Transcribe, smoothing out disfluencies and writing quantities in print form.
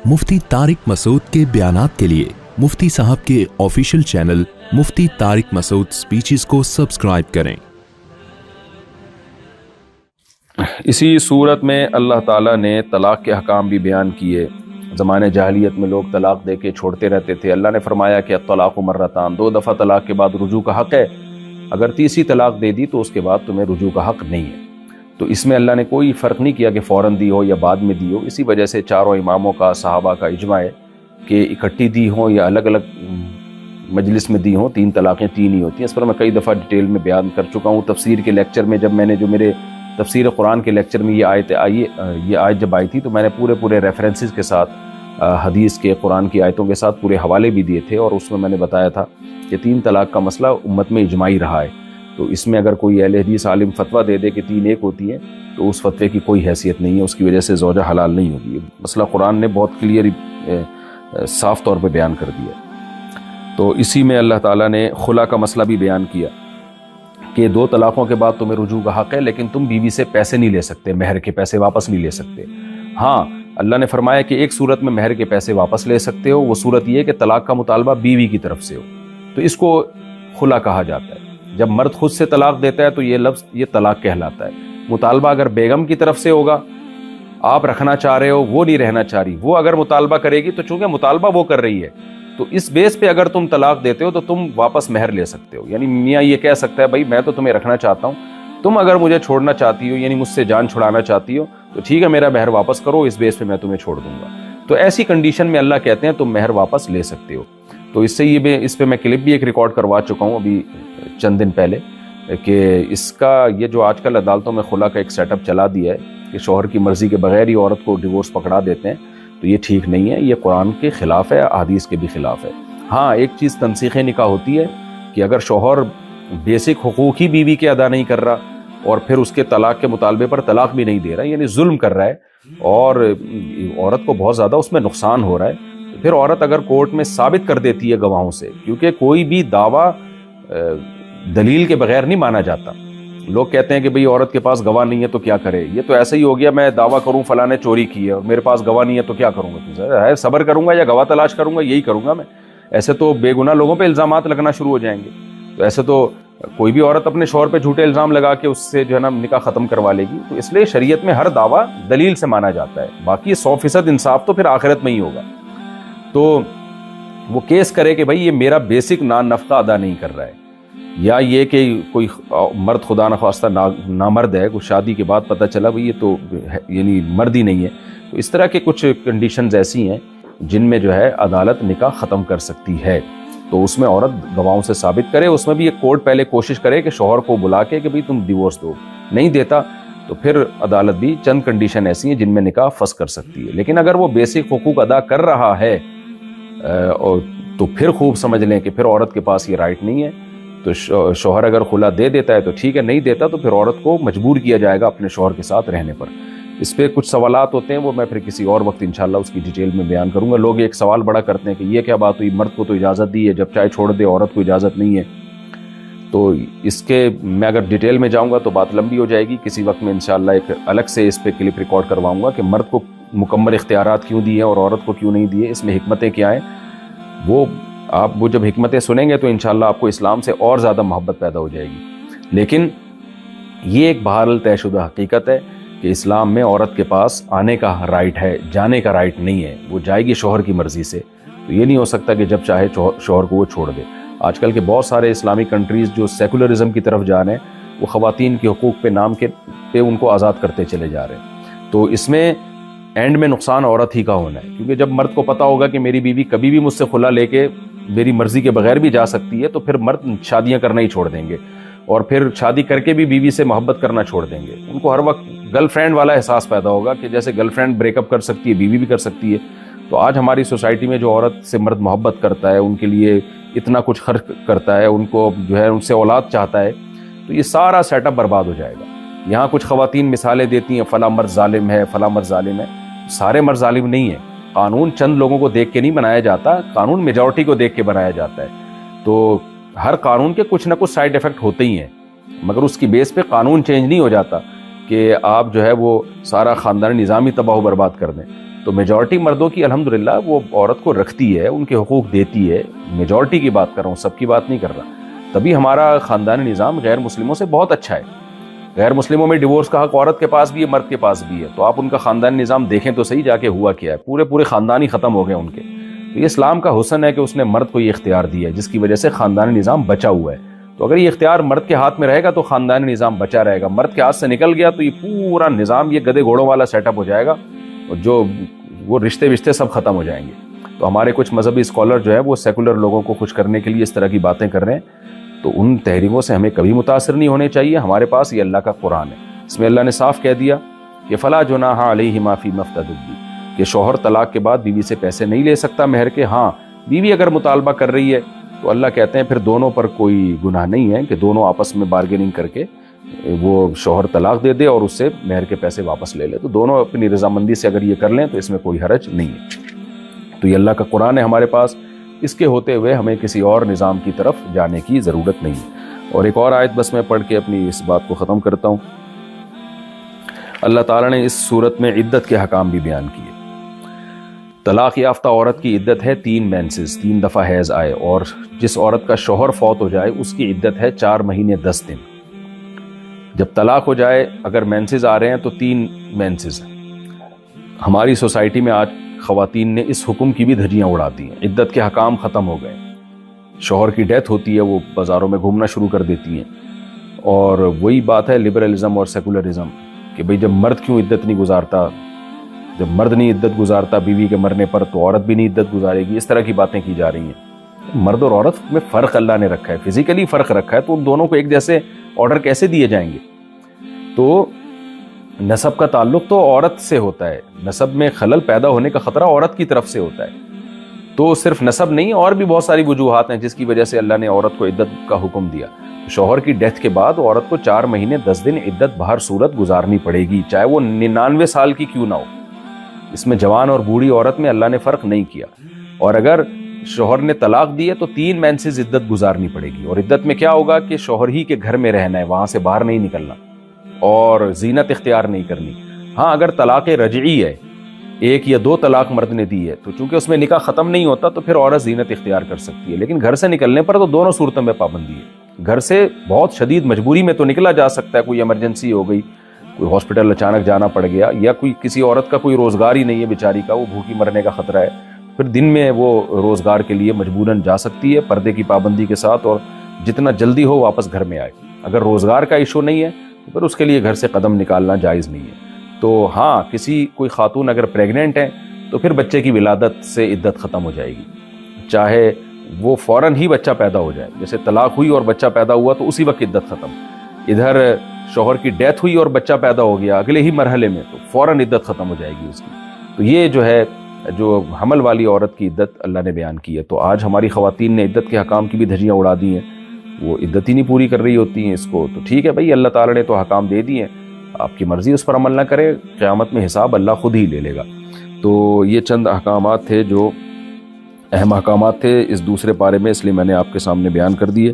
मुफ्ती तारिक मसूद के बयानात के लिए मुफ्ती साहब के ऑफिशियल चैनल मुफ्ती तारिक मसूद स्पीचेस को सब्सक्राइब करें। इसी सूरत में अल्लाह ताला ने तलाक़ के अहकाम भी बयान किए। ज़माने जाहिलियत में लोग तलाक़ दे के छोड़ते रहते थे। अल्लाह ने फरमाया कि तलाक़ मर्रतान, 2 दफ़ा तलाक़ के बाद रुजू का हक़ है। अगर तीसरी तलाक़ दे दी तो उसके बाद तुम्हें रुजू का हक़ नहीं है। तो इसमें अल्लाह ने कोई फ़र्क नहीं किया कि फ़ौरन दी हो या बाद में दी हो। इसी वजह से चारों इमामों का, सहाबा का इजमा है कि इकट्ठी दी हो या अलग अलग मजलिस में दी हो, 3 तलाक़ें 3 ही होती हैं। इस पर मैं कई दफ़ा डिटेल में बयान कर चुका हूँ। तफसीर के लेक्चर में जब मैंने जो मेरे तफसीर कुरान के लेक्चर में ये आयत जब आई थी तो मैंने पूरे रेफरेंसेस के साथ हदीस के, कुरान की आयतों के साथ पूरे हवाले भी दिए थे और उसमें मैंने बताया था कि 3 तलाक़ का मसला उम्मत में इजमाई रहा है। तो इसमें अगर कोई अहले हदीस आलिम फतवा दे दे कि 3 एक होती है तो उस फतवे की कोई हैसियत नहीं है, उसकी वजह से ज़ौजा हलाल नहीं होगी। मसला कुरान ने बहुत क्लियर साफ़ तौर पे बयान कर दिया। तो इसी में अल्लाह ताला ने खुला का मसला भी बयान किया कि 2 तलाक़ों के बाद तुम्हें रुजू का हक़ है, लेकिन तुम बीवी से पैसे नहीं ले सकते, महर के पैसे वापस नहीं ले सकते। हाँ, अल्लाह ने फरमाया कि एक सूरत में महर के पैसे वापस ले सकते हो, वो सूरत ये कि तलाक़ का मुतालबा बीवी की तरफ से हो, तो इसको खुला कहा जाता है। जब मर्द खुद से तलाक़ देता है तो ये लफ्ज़ ये तलाक़ कहलाता है। मुतालबा अगर बेगम की तरफ से होगा, आप रखना चाह रहे हो, वो नहीं रहना चाह रही, वो अगर मुतालबा करेगी तो चूंकि मुतालबा वो कर रही है तो इस बेस पे अगर तुम तलाक़ देते हो तो तुम वापस महर ले सकते हो। यानी मियाँ ये कह सकता है भाई मैं तो तुम्हें रखना चाहता हूँ, तुम अगर मुझे छोड़ना चाहती हो, यानी मुझसे जान छुड़ाना चाहती हो, तो ठीक है मेरा महर वापस करो, इस बेस पे मैं तुम्हें छोड़ दूंगा। तो ऐसी कंडीशन में अल्लाह कहते हैं तुम महर वापस ले सकते हो। तो इससे इस पे मैं क्लिप भी एक रिकॉर्ड करवा चुका हूँ अभी चंद दिन पहले कि इसका ये जो आजकल अदालतों में खुला का एक सेटअप चला दिया है कि शौहर की मर्जी के बगैर ही औरत को डिवोर्स पकड़ा देते हैं, तो ये ठीक नहीं है, ये कुरान के ख़िलाफ़ है, हदीस के भी ख़िलाफ़ है। हाँ, एक चीज़ तनसीख़ निकाह होती है कि अगर शौहर बेसिक हुकूक़ ही बीवी के अदा नहीं कर रहा और फिर उसके तलाक़ के मुतालबे पर तलाक़ भी नहीं दे रहा है, यानी जुल्म कर रहा है और औरत को बहुत ज़्यादा उसमें नुकसान हो रहा है, तो फिर औरत अगर कोर्ट में साबित कर देती है गवाहों से, क्योंकि कोई भी दावा दलील के बगैर नहीं माना जाता। लोग कहते हैं कि भाई औरत के पास गवाह नहीं है तो क्या करे, ये तो ऐसे ही हो गया मैं दावा करूं फलां ने चोरी की है और मेरे पास गवाह नहीं है तो क्या करूंगा, तो है सब्र करूंगा या गवाह तलाश करूंगा, यही करूंगा मैं। ऐसे तो बेगुनाह लोगों पे इल्ज़ामात लगना शुरू हो जाएंगे। तो ऐसे तो कोई भी औरत अपने शौहर पे झूठे इल्ज़ाम लगा के उससे जो है ना निकाह ख़त्म करवा लेगी। तो इसलिए शरीयत में हर दावा दलील से माना जाता है। बाकी 100% इंसाफ तो फिर आखिरत में ही होगा। तो वो केस करे कि भाई ये मेरा बेसिक नफ़का अदा नहीं कर रहा है, या ये कि कोई मर्द खुदा न ख्वास्ता नामर्द है, कुछ शादी के बाद पता चला भाई ये तो यानी मर्द ही नहीं है। तो इस तरह के कुछ कंडीशंस ऐसी हैं जिनमें जो है अदालत निकाह ख़त्म कर सकती है। तो उसमें औरत गवाहों से साबित करे, उसमें भी एक कोर्ट पहले कोशिश करे कि शौहर को बुला के कि भाई तुम डिवोर्स दो, नहीं देता तो फिर अदालत भी चंद कंडीशन ऐसी हैं जिनमें निकाह फंस कर सकती है। लेकिन अगर वो बेसिक हुकूक अदा कर रहा है तो फिर खूब समझ लें कि फिर औरत के पास ये राइट नहीं है। तो शौहर अगर खुला दे देता है तो ठीक है, नहीं देता तो फिर औरत को मजबूर किया जाएगा अपने शौहर के साथ रहने पर। इस पर कुछ सवालात होते हैं, वो मैं फिर किसी और वक्त इंशाल्लाह उसकी डिटेल में बयान करूंगा। लोग एक सवाल बड़ा करते हैं कि ये क्या बात हुई, मर्द को तो इजाज़त दी है, जब चाहे छोड़ दे, औरत को इजाज़त नहीं है। तो इसके मैं अगर डिटेल में जाऊंगा तो बात लंबी हो जाएगी। किसी वक्त में इंशाल्लाह एक अलग से इस पर क्लिप रिकॉर्ड करवाऊंगा कि मर्द को मुकम्मल इख्तियारात क्यों दिए और औरत को क्यों नहीं दिए, इसमें हिकमतें क्या हैं। वो जब हिकमतें सुनेंगे तो इंशाल्लाह आपको इस्लाम से और ज़्यादा मोहब्बत पैदा हो जाएगी। लेकिन ये एक बहरहाल तयशुदा हकीकत है कि इस्लाम में औरत के पास आने का राइट है, जाने का राइट नहीं है। वो जाएगी शौहर की मर्ज़ी से, तो ये नहीं हो सकता कि जब चाहे शौहर को वो छोड़ दे। आजकल के बहुत सारे इस्लामिक कंट्रीज़ जो सेकुलरिज्म की तरफ जा रहे हैं, वो ख़वातीन के हुकूक़ पे नाम के पे उनको आज़ाद करते चले जा रहे हैं। तो इसमें एंड में नुकसान औरत ही का होना है, क्योंकि जब मर्द को पता होगा कि मेरी बीवी कभी भी मुझसे खुला लेके मेरी मर्ज़ी के बगैर भी जा सकती है, तो फिर मर्द शादियाँ करना ही छोड़ देंगे और फिर शादी करके भी बीवी से मोहब्बत करना छोड़ देंगे। उनको हर वक्त गर्लफ्रेंड वाला एहसास पैदा होगा कि जैसे गर्लफ्रेंड ब्रेकअप कर सकती है, बीवी भी कर सकती है। तो आज हमारी सोसाइटी में जो औरत से मर्द मोहब्बत करता है, उनके लिए इतना कुछ खर्च करता है, उनको जो है उनसे औलाद चाहता है, तो ये सारा सेटअप बर्बाद हो जाएगा। यहाँ कुछ ख़वातीन मिसालें देती हैं, फ़ला मर्द ज़ालिम है, फ़ला मर्द ज़ालिम है। सारे मर्द ज़ालिम नहीं है। कानून चंद लोगों को देख के नहीं बनाया जाता, कानून मेजॉरिटी को देख के बनाया जाता है। तो हर कानून के कुछ ना कुछ साइड इफ़ेक्ट होते ही हैं, मगर उसकी बेस पे कानून चेंज नहीं हो जाता कि आप जो है वो सारा ख़ानदानी निज़ाम ही तबाह बर्बाद कर दें। تو میجورٹی مردوں کی الحمدللہ وہ عورت کو رکھتی ہے، ان کے حقوق دیتی ہے، میجورٹی کی بات کر رہا ہوں، سب کی بات نہیں کر رہا. تبھی ہمارا خاندانی نظام غیر مسلموں سے بہت اچھا ہے. غیر مسلموں میں ڈیورس کا حق عورت کے پاس بھی ہے، مرد کے پاس بھی ہے. تو آپ ان کا خاندانی نظام دیکھیں تو صحیح جا کے ہوا کیا ہے، پورے خاندان ہی ختم ہو گئے ان کے. تو یہ اسلام کا حسن ہے کہ اس نے مرد کو یہ اختیار دیا ہے، جس کی وجہ سے خاندانی نظام بچا ہوا ہے. تو اگر یہ اختیار مرد کے ہاتھ میں رہے گا تو خاندانی نظام بچا رہے گا. مرد کے ہاتھ سے نکل گیا تو یہ پورا نظام یہ گدے گھوڑوں والا سیٹ اپ ہو جائے گا، اور جو وہ رشتے سب ختم ہو جائیں گے. تو ہمارے کچھ مذہبی اسکالر جو ہے وہ سیکولر لوگوں کو خوش کرنے کے لیے اس طرح کی باتیں کر رہے ہیں. تو ان تحریکوں سے ہمیں کبھی متاثر نہیں ہونے چاہیے. ہمارے پاس یہ اللہ کا قرآن ہے، اس میں اللہ نے صاف کہہ دیا کہ فلا جناح علیہما فیما افتدت بہ، کہ شوہر طلاق کے بعد بیوی سے پیسے نہیں لے سکتا مہر کے. ہاں بیوی اگر مطالبہ کر رہی ہے تو اللہ کہتے ہیں پھر دونوں پر کوئی گناہ نہیں ہے کہ دونوں آپس میں بارگیننگ کر کے وہ شوہر طلاق دے دے اور اس سے مہر کے پیسے واپس لے لے. تو دونوں اپنی رضامندی سے اگر یہ کر لیں تو اس میں کوئی حرج نہیں ہے. تو یہ اللہ کا قرآن ہے ہمارے پاس، اس کے ہوتے ہوئے ہمیں کسی اور نظام کی طرف جانے کی ضرورت نہیں. اور ایک اور آیت بس میں پڑھ کے اپنی اس بات کو ختم کرتا ہوں. اللہ تعالیٰ نے اس صورت میں عدت کے حکام بھی بیان کیے. طلاق یافتہ عورت کی عدت ہے 3 مینسز، 3 دفعہ حیض آئے. اور جس عورت کا شوہر فوت ہو جائے اس کی عدت ہے 4 مہینے 10 دن. جب طلاق ہو جائے اگر مینسز آ رہے ہیں تو 3 مینسز ہیں. ہماری سوسائٹی میں آج خواتین نے اس حکم کی بھی دھجیاں اڑا دی ہیں. عدت کے حکام ختم ہو گئے. شوہر کی ڈیتھ ہوتی ہے وہ بازاروں میں گھومنا شروع کر دیتی ہیں. اور وہی بات ہے لبرلزم اور سیکولرزم کہ بھئی جب مرد کیوں عدت نہیں گزارتا، جب مرد نہیں عدت گزارتا بیوی کے مرنے پر تو عورت بھی نہیں عدت گزارے گی. اس طرح کی باتیں کی جا رہی ہیں. مرد اور عورت میں فرق اللہ نے رکھا ہے، فزیکلی فرق رکھا ہے. تو ان دونوں کو ایک جیسے آرڈر کیسے دیے جائیں گے؟ تو نسب کا تعلق تو عورت سے ہوتا ہے، نسب میں خلل پیدا ہونے کا خطرہ عورت کی طرف سے ہوتا ہے. تو صرف نسب نہیں، اور بھی بہت ساری وجوہات ہیں جس کی وجہ سے اللہ نے عورت کو عدت کا حکم دیا. شوہر کی ڈیتھ کے بعد عورت کو 4 مہینے 10 دن عدت بہر صورت گزارنی پڑے گی، چاہے وہ 99 سال کی کیوں نہ ہو. اس میں جوان اور بوڑھی عورت میں اللہ نے فرق نہیں کیا. اور اگر شوہر نے طلاق دی ہے تو 3 مینسز عدت گزارنی پڑے گی. اور عدت میں کیا ہوگا کہ شوہر ہی کے گھر میں رہنا ہے، وہاں سے باہر نہیں نکلنا اور زینت اختیار نہیں کرنی. ہاں اگر طلاق رجعی ہے، 1 یا 2 طلاق مرد نے دی ہے تو چونکہ اس میں نکاح ختم نہیں ہوتا تو پھر عورت زینت اختیار کر سکتی ہے. لیکن گھر سے نکلنے پر تو دونوں صورتوں میں پابندی ہے. گھر سے بہت شدید مجبوری میں تو نکلا جا سکتا ہے، کوئی ایمرجنسی ہو گئی، کوئی ہاسپٹل اچانک جانا پڑ گیا، یا کوئی کسی عورت کا کوئی روزگار ہی نہیں ہے بیچاری کا، وہ بھوکی مرنے کا خطرہ ہے، پھر دن میں وہ روزگار کے لیے مجبوراً جا سکتی ہے پردے کی پابندی کے ساتھ، اور جتنا جلدی ہو واپس گھر میں آئے. اگر روزگار کا ایشو نہیں ہے تو پھر اس کے لیے گھر سے قدم نکالنا جائز نہیں ہے. تو ہاں کوئی خاتون اگر پریگننٹ ہے تو پھر بچے کی ولادت سے عدت ختم ہو جائے گی، چاہے وہ فوراً ہی بچہ پیدا ہو جائے. جیسے طلاق ہوئی اور بچہ پیدا ہوا تو اسی وقت عدت ختم. ادھر شوہر کی ڈیتھ ہوئی اور بچہ پیدا ہو گیا اگلے ہی مرحلے میں تو فوراً عدت ختم ہو جائے گی اس کی. تو یہ جو ہے جو حمل والی عورت کی عدت اللہ نے بیان کی ہے. تو آج ہماری خواتین نے عدت کے حکام کی بھی دھجیاں اڑا دی ہیں، وہ عدت ہی نہیں پوری کر رہی ہوتی ہیں اس کو. تو ٹھیک ہے بھائی، اللہ تعالیٰ نے تو حکام دے دیے ہیں، آپ کی مرضی اس پر عمل نہ کرے، قیامت میں حساب اللہ خود ہی لے لے گا. تو یہ چند احکامات تھے جو اہم احکامات تھے اس دوسرے پارے میں، اس لیے میں نے آپ کے سامنے بیان کر دیے.